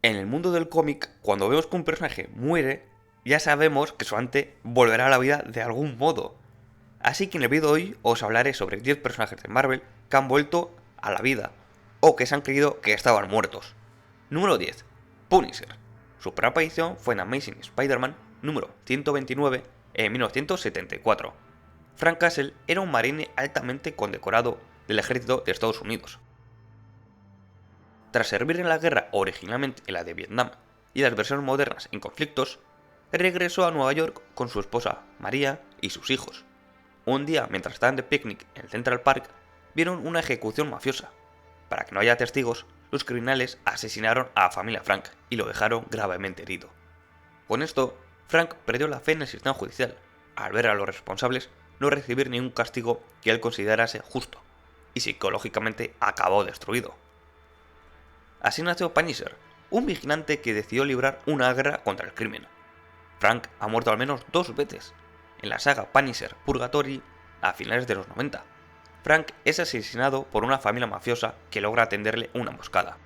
En el mundo del cómic, cuando vemos que un personaje muere, ya sabemos que su ante volverá a la vida de algún modo. Así que en el vídeo de hoy os hablaré sobre 10 personajes de Marvel que han vuelto a la vida, o que se han creído que estaban muertos. Número 10. Punisher. Su primera aparición fue en Amazing Spider-Man número 129 en 1974. Frank Castle era un marine altamente condecorado del ejército de Estados Unidos. Tras servir en la guerra originalmente en la de Vietnam y las versiones modernas en conflictos, regresó a Nueva York con su esposa María y sus hijos. Un día, mientras estaban de picnic en el Central Park, vieron una ejecución mafiosa. Para que no haya testigos, los criminales asesinaron a la familia Frank y lo dejaron gravemente herido. Con esto, Frank perdió la fe en el sistema judicial, al ver a los responsables no recibir ningún castigo que él considerase justo, y psicológicamente acabó destruido. Así nació Punisher, un vigilante que decidió librar una guerra contra el crimen. Frank ha muerto al menos 2 veces. En la saga Punisher Purgatory, a finales de los 90, Frank es asesinado por una familia mafiosa que logra tenderle una emboscada.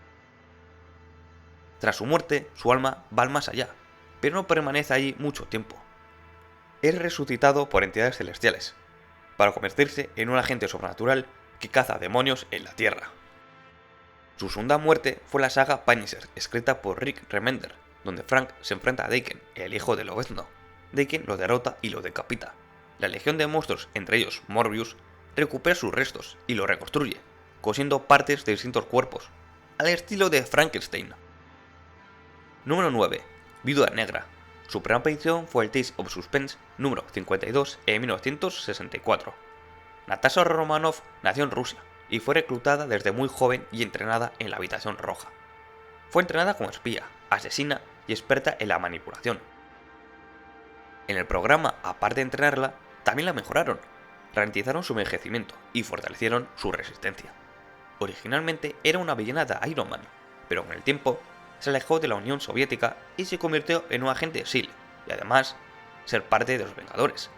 Tras su muerte, su alma va al más allá, pero no permanece allí mucho tiempo. Es resucitado por entidades celestiales, para convertirse en un agente sobrenatural que caza demonios en la Tierra. Su segunda muerte fue la saga Punisher, escrita por Rick Remender, donde Frank se enfrenta a Daken, el hijo de Lobezno. Daken lo derrota y lo decapita. La legión de monstruos, entre ellos Morbius, recupera sus restos y lo reconstruye, cosiendo partes de distintos cuerpos, al estilo de Frankenstein. Número 9. Viuda Negra. Su primera aparición fue el Tales of Suspense número 52 en 1964. Natasha Romanoff nació en Rusia y fue reclutada desde muy joven y entrenada en la Habitación Roja. Fue entrenada como espía, asesina y experta en la manipulación. En el programa, aparte de entrenarla, también la mejoraron, ralentizaron su envejecimiento y fortalecieron su resistencia. Originalmente era una villana de Iron Man, pero con el tiempo se alejó de la Unión Soviética y se convirtió en un agente de S.H.I.E.L.D. y además ser parte de los Vengadores.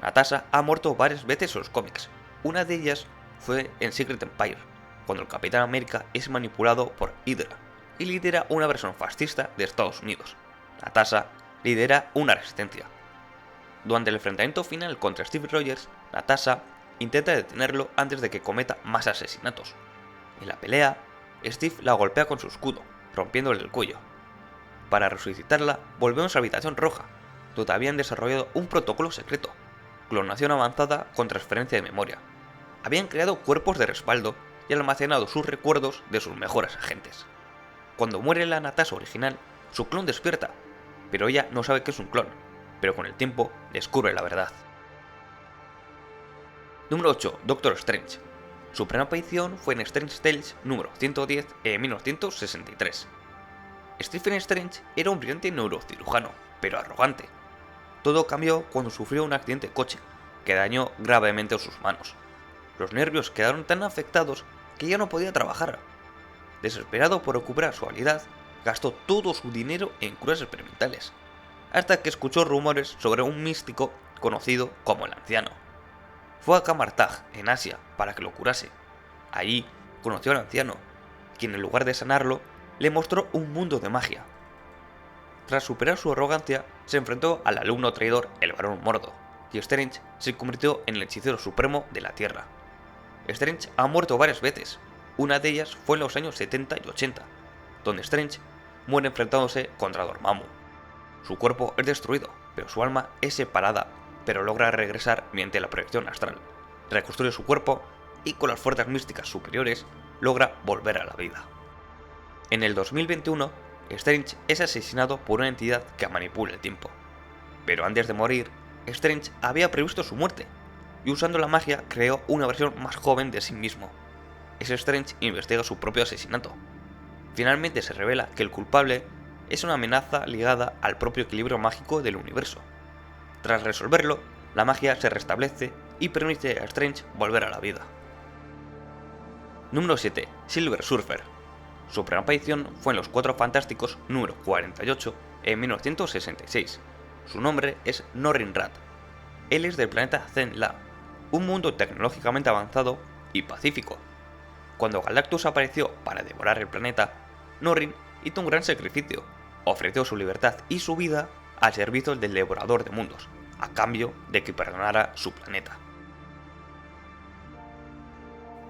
Natasha ha muerto varias veces en los cómics, una de ellas fue en Secret Empire, cuando el Capitán América es manipulado por Hydra y lidera una versión fascista de Estados Unidos. Natasha lidera una resistencia. Durante el enfrentamiento final contra Steve Rogers, Natasha intenta detenerlo antes de que cometa más asesinatos. En la pelea, Steve la golpea con su escudo, rompiéndole el cuello. Para resucitarla, volvemos a la Habitación Roja, donde habían desarrollado un protocolo secreto, clonación avanzada con transferencia de memoria. Habían creado cuerpos de respaldo y almacenado sus recuerdos de sus mejores agentes. Cuando muere la Natasha original, su clon despierta, pero ella no sabe que es un clon, pero con el tiempo descubre la verdad. Número 8. Doctor Strange. Su primera aparición fue en Strange Tales número 110 en 1963. Stephen Strange era un brillante neurocirujano, pero arrogante. Todo cambió cuando sufrió un accidente de coche, que dañó gravemente sus manos. Los nervios quedaron tan afectados que ya no podía trabajar. Desesperado por recuperar su habilidad, gastó todo su dinero en curas experimentales, hasta que escuchó rumores sobre un místico conocido como el Anciano. Fue a Kamartaj, en Asia, para que lo curase. Allí conoció al Anciano, quien en lugar de sanarlo, le mostró un mundo de magia. Tras superar su arrogancia, se enfrentó al alumno traidor, el Barón Mordo, y Strange se convirtió en el hechicero supremo de la Tierra. Strange ha muerto varias veces, una de ellas fue en los años 70 y 80, donde Strange muere enfrentándose contra Dormammu. Su cuerpo es destruido, pero su alma es separada, pero logra regresar mediante la proyección astral. Reconstruye su cuerpo y con las fuerzas místicas superiores logra volver a la vida. En el 2021, Strange es asesinado por una entidad que manipula el tiempo. Pero antes de morir, Strange había previsto su muerte, y usando la magia creó una versión más joven de sí mismo. Strange investiga su propio asesinato. Finalmente se revela que el culpable es una amenaza ligada al propio equilibrio mágico del universo. Tras resolverlo, la magia se restablece y permite a Strange volver a la vida. Número 7. Silver Surfer. Su primera aparición fue en Los Cuatro Fantásticos número 48 en 1966. Su nombre es Norrin Rath. Él es del planeta Zen-La, un mundo tecnológicamente avanzado y pacífico. Cuando Galactus apareció para devorar el planeta, Norrin hizo un gran sacrificio, ofreció su libertad y su vida al servicio del devorador de mundos, a cambio de que perdonara su planeta.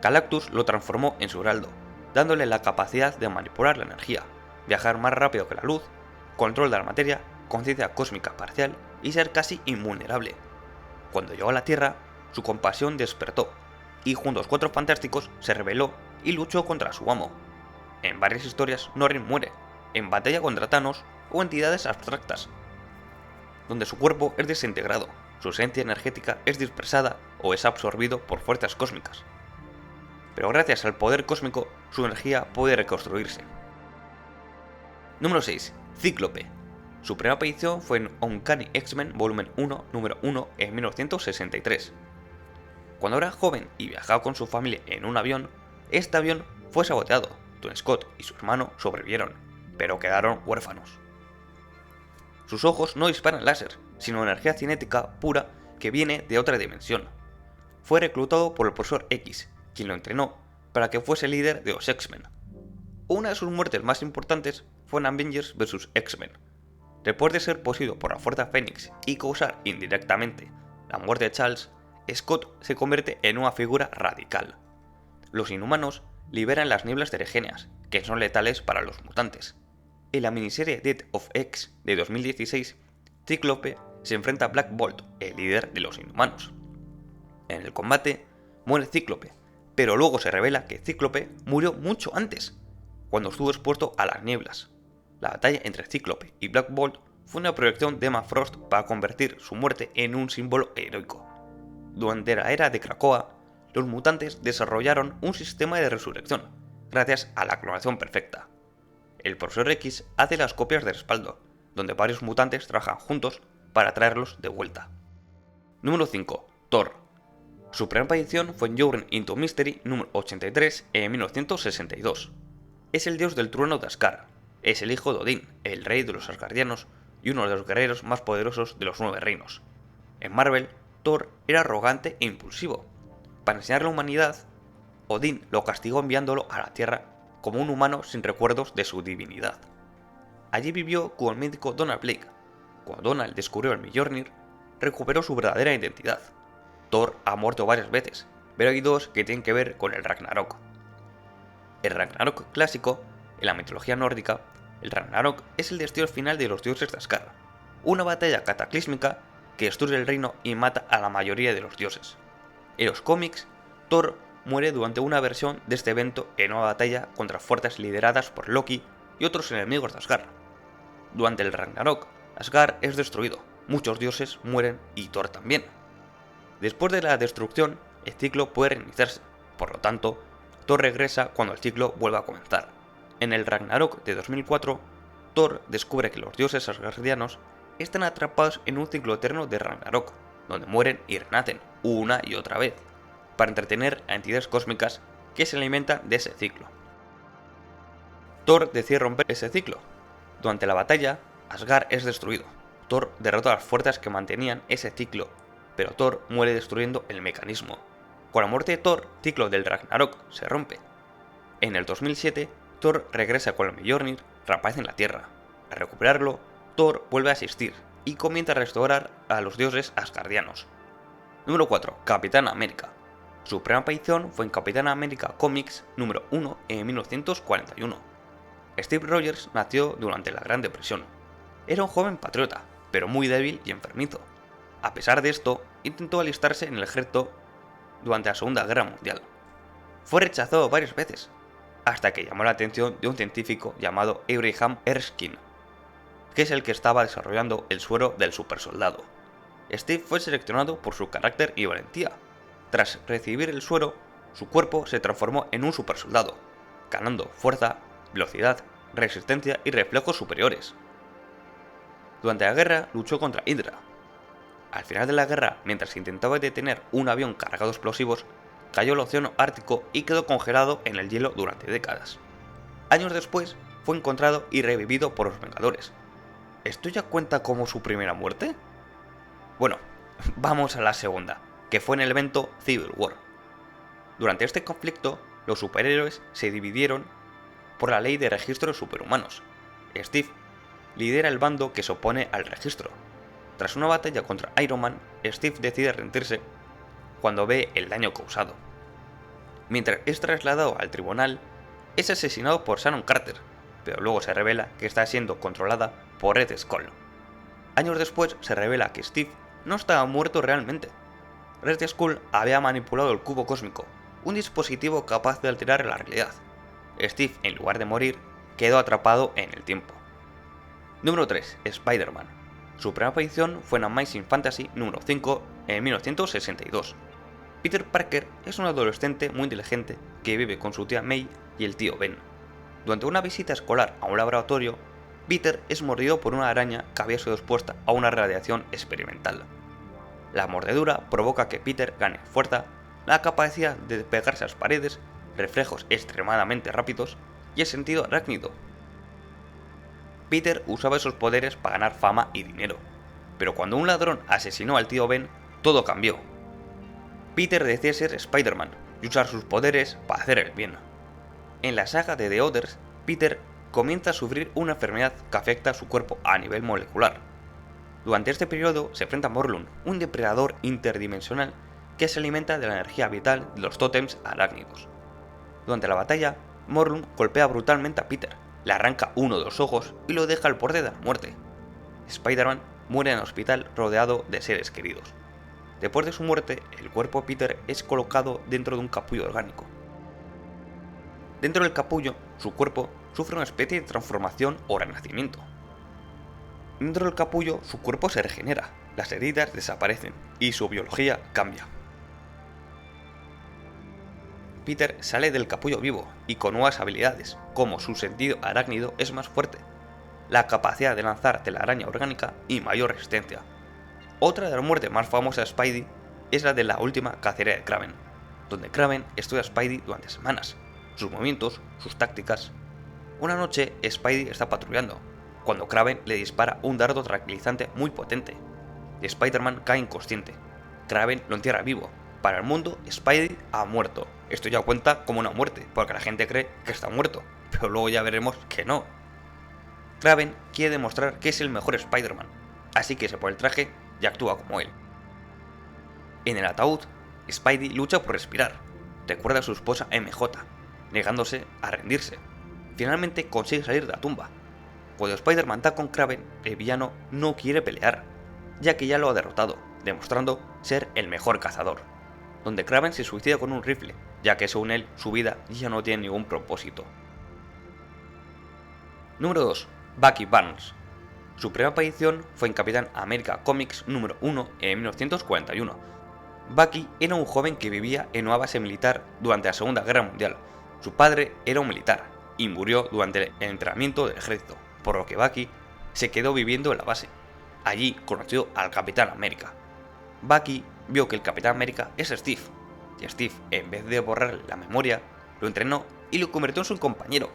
Galactus lo transformó en su heraldo, dándole la capacidad de manipular la energía, viajar más rápido que la luz, control de la materia, conciencia cósmica parcial y ser casi invulnerable. Cuando llegó a la Tierra, su compasión despertó, y junto a los Cuatro Fantásticos se rebeló y luchó contra su amo. En varias historias, Norrin muere, en batalla contra Thanos o entidades abstractas, donde su cuerpo es desintegrado, su esencia energética es dispersada o es absorbido por fuerzas cósmicas. Pero gracias al poder cósmico, su energía puede reconstruirse. Número 6. Cíclope. Su primera aparición fue en Uncanny X-Men Volumen 1, número 1, en 1963. Cuando era joven y viajaba con su familia en un avión, este avión fue saboteado. Don Scott y su hermano sobrevivieron, pero quedaron huérfanos. Sus ojos no disparan láser, sino energía cinética pura que viene de otra dimensión. Fue reclutado por el Profesor X, quien lo entrenó para que fuese líder de los X-Men. Una de sus muertes más importantes fue en Avengers vs. X-Men. Después de ser poseído por la Fuerza Fénix y causar indirectamente la muerte de Charles, Scott se convierte en una figura radical. Los inhumanos liberan las nieblas teregéneas, que son letales para los mutantes. En la miniserie Death of X de 2016, Cíclope se enfrenta a Black Bolt, el líder de los inhumanos. En el combate, muere Cíclope, pero luego se revela que Cíclope murió mucho antes, cuando estuvo expuesto a las nieblas. La batalla entre Cíclope y Black Bolt fue una proyección de Emma Frost para convertir su muerte en un símbolo heroico. Durante la era de Krakoa, los mutantes desarrollaron un sistema de resurrección, gracias a la clonación perfecta. El Profesor X hace las copias de respaldo, donde varios mutantes trabajan juntos para traerlos de vuelta. Número 5. Thor. Su primera aparición fue en Journey into Mystery número 83 en 1962. Es el dios del trueno de Asgard. Es el hijo de Odín, el rey de los asgardianos y uno de los guerreros más poderosos de los 9 reinos. En Marvel, Thor era arrogante e impulsivo. Para enseñar a la humanidad, Odín lo castigó enviándolo a la Tierra como un humano sin recuerdos de su divinidad. Allí vivió con el médico Donald Blake. Cuando Donald descubrió el Mjolnir, recuperó su verdadera identidad. Thor ha muerto varias veces, pero hay dos que tienen que ver con el Ragnarok. El Ragnarok clásico, en la mitología nórdica, el Ragnarok es el destino final de los dioses de Asgard, una batalla cataclísmica que destruye el reino y mata a la mayoría de los dioses. En los cómics, Thor muere durante una versión de este evento en una batalla contra fuerzas lideradas por Loki y otros enemigos de Asgard. Durante el Ragnarok, Asgard es destruido, muchos dioses mueren y Thor también. Después de la destrucción, el ciclo puede reiniciarse, por lo tanto, Thor regresa cuando el ciclo vuelva a comenzar. En el Ragnarok de 2004, Thor descubre que los dioses asgardianos están atrapados en un ciclo eterno de Ragnarok, donde mueren y renacen una y otra vez, para entretener a entidades cósmicas que se alimentan de ese ciclo. Thor decide romper ese ciclo. Durante la batalla, Asgard es destruido. Thor derrota a las fuerzas que mantenían ese ciclo, pero Thor muere destruyendo el mecanismo. Con la muerte de Thor, el ciclo del Ragnarok se rompe. En el 2007, Thor regresa con el Mjolnir, reaparece en la Tierra. Al recuperarlo, Thor vuelve a existir y comienza a restaurar a los dioses asgardianos. Número 4. Capitán América. Su primera aparición fue en Capitán América Comics número 1 en 1941. Steve Rogers nació durante la Gran Depresión. Era un joven patriota, pero muy débil y enfermizo. A pesar de esto, intentó alistarse en el ejército durante la Segunda Guerra Mundial. Fue rechazado varias veces, hasta que llamó la atención de un científico llamado Abraham Erskine, que es el que estaba desarrollando el suero del supersoldado. Steve fue seleccionado por su carácter y valentía. Tras recibir el suero, su cuerpo se transformó en un supersoldado, ganando fuerza, velocidad, resistencia y reflejos superiores. Durante la guerra luchó contra Hydra. Al final de la guerra, mientras intentaba detener un avión cargado de explosivos, cayó al océano Ártico y quedó congelado en el hielo durante décadas. Años después, fue encontrado y revivido por los Vengadores. ¿Esto ya cuenta como su primera muerte? Bueno, vamos a la segunda, que fue en el evento Civil War. Durante este conflicto, los superhéroes se dividieron por la ley de registro de superhumanos. Steve lidera el bando que se opone al registro. Tras una batalla contra Iron Man, Steve decide rendirse cuando ve el daño causado. Mientras es trasladado al tribunal, es asesinado por Sharon Carter, pero luego se revela que está siendo controlada por Red Skull. Años después se revela que Steve no estaba muerto realmente. Red Skull había manipulado el cubo cósmico, un dispositivo capaz de alterar la realidad. Steve, en lugar de morir, quedó atrapado en el tiempo. Número 3. Spider-Man. Su primera aparición fue en Amazing Fantasy número 5 en 1962. Peter Parker es un adolescente muy inteligente que vive con su tía May y el tío Ben. Durante una visita escolar a un laboratorio, Peter es mordido por una araña que había sido expuesta a una radiación experimental. La mordedura provoca que Peter gane fuerza, la capacidad de pegarse a las paredes, reflejos extremadamente rápidos y el sentido arácnido. Peter usaba esos poderes para ganar fama y dinero, pero cuando un ladrón asesinó al tío Ben, todo cambió. Peter decide ser Spider-Man y usar sus poderes para hacer el bien. En la saga de The Others, Peter comienza a sufrir una enfermedad que afecta a su cuerpo a nivel molecular. Durante este periodo se enfrenta a Morlun, un depredador interdimensional que se alimenta de la energía vital de los tótems arácnidos. Durante la batalla, Morlun golpea brutalmente a Peter, le arranca uno de los ojos y lo deja al borde de la muerte. Spider-Man muere en el hospital rodeado de seres queridos. Después de su muerte, el cuerpo de Peter es colocado dentro de un capullo orgánico. Dentro del capullo, su cuerpo sufre una especie de transformación o renacimiento. Dentro del capullo, su cuerpo se regenera, las heridas desaparecen y su biología cambia. Peter sale del capullo vivo y con nuevas habilidades, como su sentido arácnido es más fuerte, la capacidad de lanzar telaraña orgánica y mayor resistencia. Otra de las muertes más famosas de Spidey es la de la última cacería de Kraven, donde Kraven estudia a Spidey durante semanas, sus movimientos, sus tácticas. Una noche Spidey está patrullando, cuando Kraven le dispara un dardo tranquilizante muy potente. Spider-Man cae inconsciente. Kraven lo entierra vivo. Para el mundo, Spidey ha muerto. Esto ya cuenta como una muerte, porque la gente cree que está muerto, pero luego ya veremos que no. Kraven quiere demostrar que es el mejor Spider-Man, así que se pone el traje y actúa como él. En el ataúd, Spidey lucha por respirar. Recuerda a su esposa MJ, negándose a rendirse. Finalmente consigue salir de la tumba. Cuando Spider-Man da con Kraven, el villano no quiere pelear, ya que ya lo ha derrotado, demostrando ser el mejor cazador. Donde Kraven se suicida con un rifle, ya que según él, su vida ya no tiene ningún propósito. Número 2. Bucky Barnes. Su primera aparición fue en Capitán América Comics número 1 en 1941. Bucky era un joven que vivía en una base militar durante la Segunda Guerra Mundial. Su padre era un militar y murió durante el entrenamiento del ejército, por lo que Bucky se quedó viviendo en la base. Allí conoció al Capitán América. Bucky vio que el Capitán América es Steve, y Steve, en vez de borrarle la memoria, lo entrenó y lo convirtió en su compañero.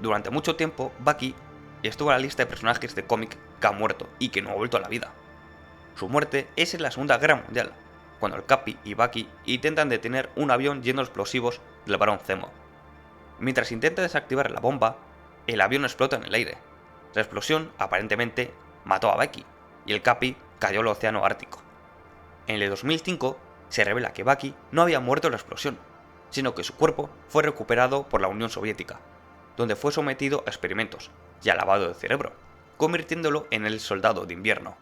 Durante mucho tiempo, Bucky estuvo en la lista de personajes de cómic que ha muerto y que no ha vuelto a la vida. Su muerte es en la Segunda Guerra Mundial, cuando el Capi y Bucky intentan detener un avión lleno de explosivos del Barón Zemo. Mientras intenta desactivar la bomba, el avión explota en el aire. La explosión aparentemente mató a Bucky y el Capi cayó al océano Ártico. En el 2005 se revela que Bucky no había muerto en la explosión, sino que su cuerpo fue recuperado por la Unión Soviética, donde fue sometido a experimentos y a lavado de cerebro, convirtiéndolo en el soldado de invierno.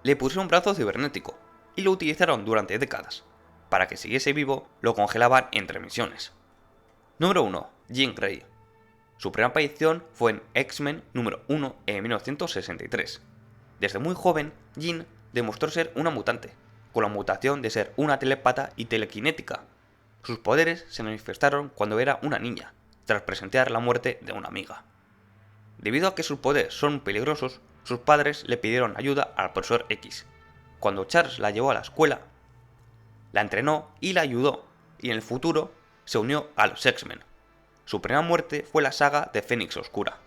Le pusieron un brazo cibernético y lo utilizaron durante décadas. Para que siguiese vivo, lo congelaban entre misiones. Número 1. Jean Grey. Su primera aparición fue en X-Men número 1 en 1963. Desde muy joven, Jean demostró ser una mutante, con la mutación de ser una telépata y telequinética. Sus poderes se manifestaron cuando era una niña, tras presenciar la muerte de una amiga. Debido a que sus poderes son peligrosos, sus padres le pidieron ayuda al profesor X. Cuando Charles la llevó a la escuela, la entrenó y la ayudó, y en el futuro se unió a los X-Men. Su primera muerte fue la saga de Fénix Oscura.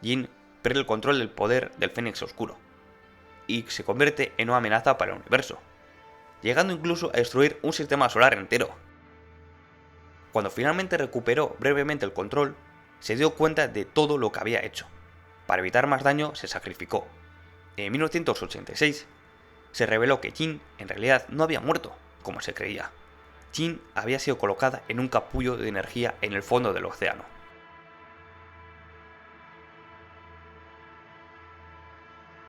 Jean pierde el control del poder del Fénix Oscuro, y se convierte en una amenaza para el universo, llegando incluso a destruir un sistema solar entero. Cuando finalmente recuperó brevemente el control, se dio cuenta de todo lo que había hecho. Para evitar más daño, se sacrificó. En 1986, se reveló que Jin en realidad no había muerto, como se creía. Jin había sido colocada en un capullo de energía en el fondo del océano.